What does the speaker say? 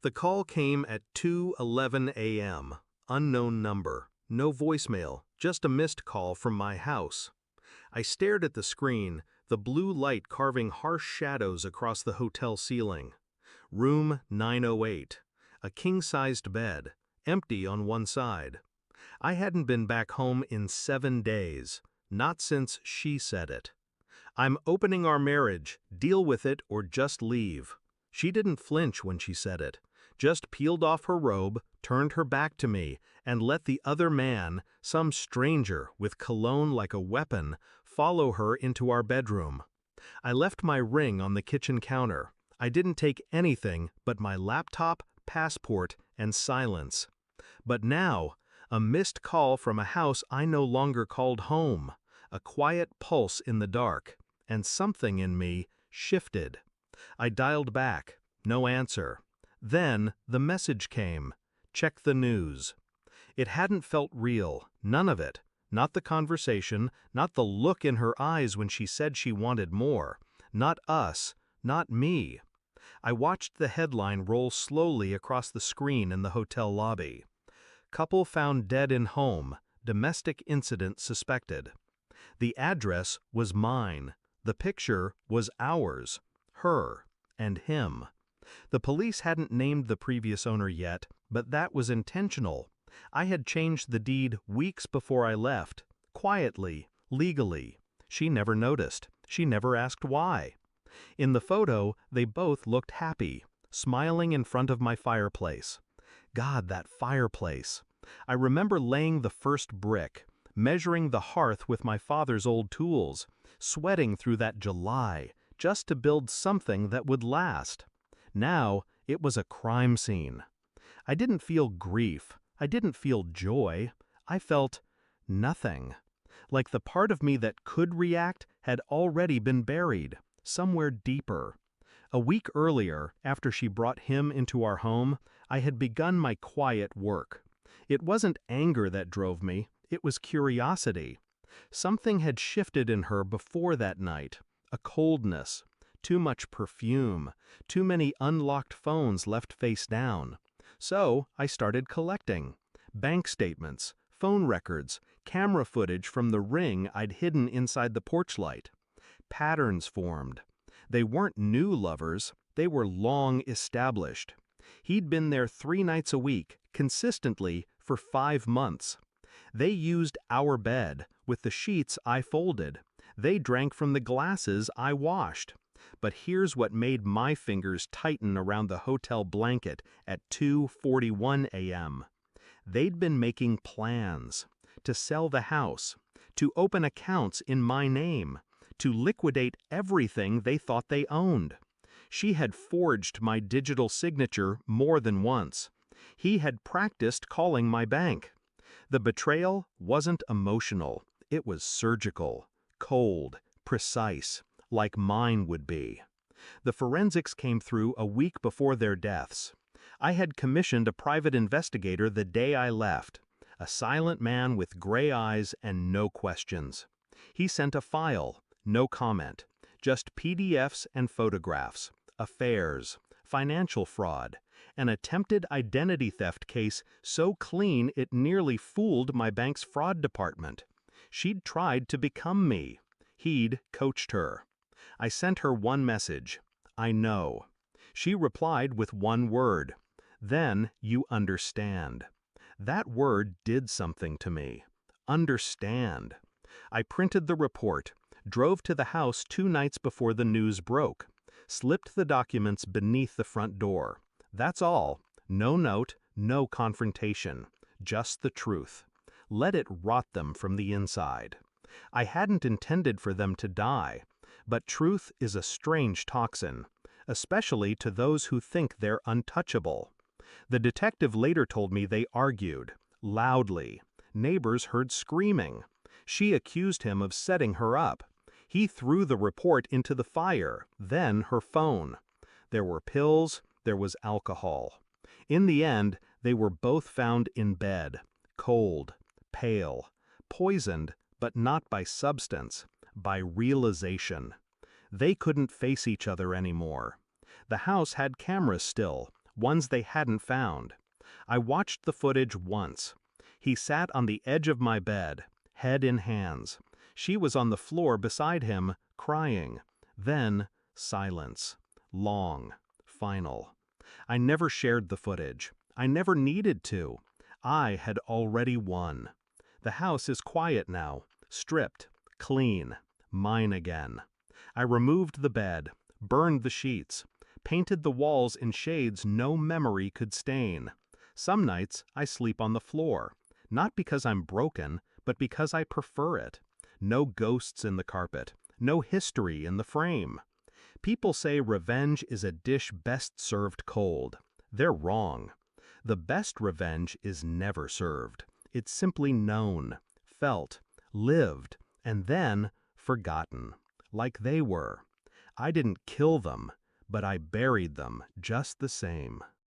The call came at 2:11 a.m. Unknown number. No voicemail, just a missed call from my house. I stared at the screen, the blue light carving harsh shadows across the hotel ceiling. Room 908. A king-sized bed, empty on one side. I hadn't been back home in 7 days, not since she said it. "I'm opening our marriage, deal with it or just leave." She didn't flinch when she said it, just peeled off her robe, turned her back to me, and let the other man, some stranger with cologne like a weapon, follow her into our bedroom. I left my ring on the kitchen counter. I didn't take anything but my laptop, passport, and silence. But now, a missed call from a house I no longer called home, a quiet pulse in the dark, and something in me shifted. I dialed back, no answer. Then the message came, "Check the news." It hadn't felt real, none of it. Not the conversation, not the look in her eyes when she said she wanted more. Not us, not me. I watched the headline roll slowly across the screen in the hotel lobby. Couple found dead in home, domestic incident suspected. The address was mine. The picture was ours. Her and him. The police hadn't named the previous owner yet, but that was intentional. I had changed the deed weeks before I left, quietly, legally. She never noticed. She never asked why. In the photo, they both looked happy, smiling in front of my fireplace. God, that fireplace. I remember laying the first brick, measuring the hearth with my father's old tools, sweating through that July, just to build something that would last. Now, it was a crime scene. I didn't feel grief. I didn't feel joy. I felt nothing. Like the part of me that could react had already been buried, somewhere deeper. A week earlier, after she brought him into our home, I had begun my quiet work. It wasn't anger that drove me, it was curiosity. Something had shifted in her before that night. A coldness, too much perfume, too many unlocked phones left face down. So I started collecting. Bank statements, phone records, camera footage from the ring I'd hidden inside the porch light. Patterns formed. They weren't new lovers, they were long established. He'd been there 3 nights a week, consistently, for 5 months. They used our bed, with the sheets I folded. They drank from the glasses I washed. But here's what made my fingers tighten around the hotel blanket at 2:41 a.m. They'd been making plans to sell the house, to open accounts in my name, to liquidate everything they thought they owned. She had forged my digital signature more than once. He had practiced calling my bank. The betrayal wasn't emotional. It was surgical, cold, precise, like mine would be. The forensics came through a week before their deaths. I had commissioned a private investigator the day I left, a silent man with gray eyes and no questions. He sent a file, no comment, just PDFs and photographs, affairs, financial fraud, an attempted identity theft case so clean it nearly fooled my bank's fraud department. She'd tried to become me. He'd coached her. I sent her one message, "I know." She replied with one word, "Then you understand." That word did something to me. Understand. I printed the report, drove to the house 2 nights before the news broke, slipped the documents beneath the front door. That's all. No note, no confrontation. Just the truth. Let it rot them from the inside. I hadn't intended for them to die, but truth is a strange toxin, especially to those who think they're untouchable. The detective later told me they argued, loudly. Neighbors heard screaming. She accused him of setting her up. He threw the report into the fire, then her phone. There were pills, there was alcohol. In the end, they were both found in bed, cold, pale, poisoned, but not by substance, by realization. They couldn't face each other anymore. The house had cameras still, ones they hadn't found. I watched the footage once. He sat on the edge of my bed, head in hands. She was on the floor beside him, crying. Then, silence. Long. Final. I never shared the footage. I never needed to. I had already won. The house is quiet now, stripped, clean, mine again. I removed the bed, burned the sheets, painted the walls in shades no memory could stain. Some nights I sleep on the floor, not because I'm broken, but because I prefer it. No ghosts in the carpet, no history in the frame. People say revenge is a dish best served cold. They're wrong. The best revenge is never served. It's simply known, felt, lived, and then forgotten, like they were. I didn't kill them, but I buried them just the same.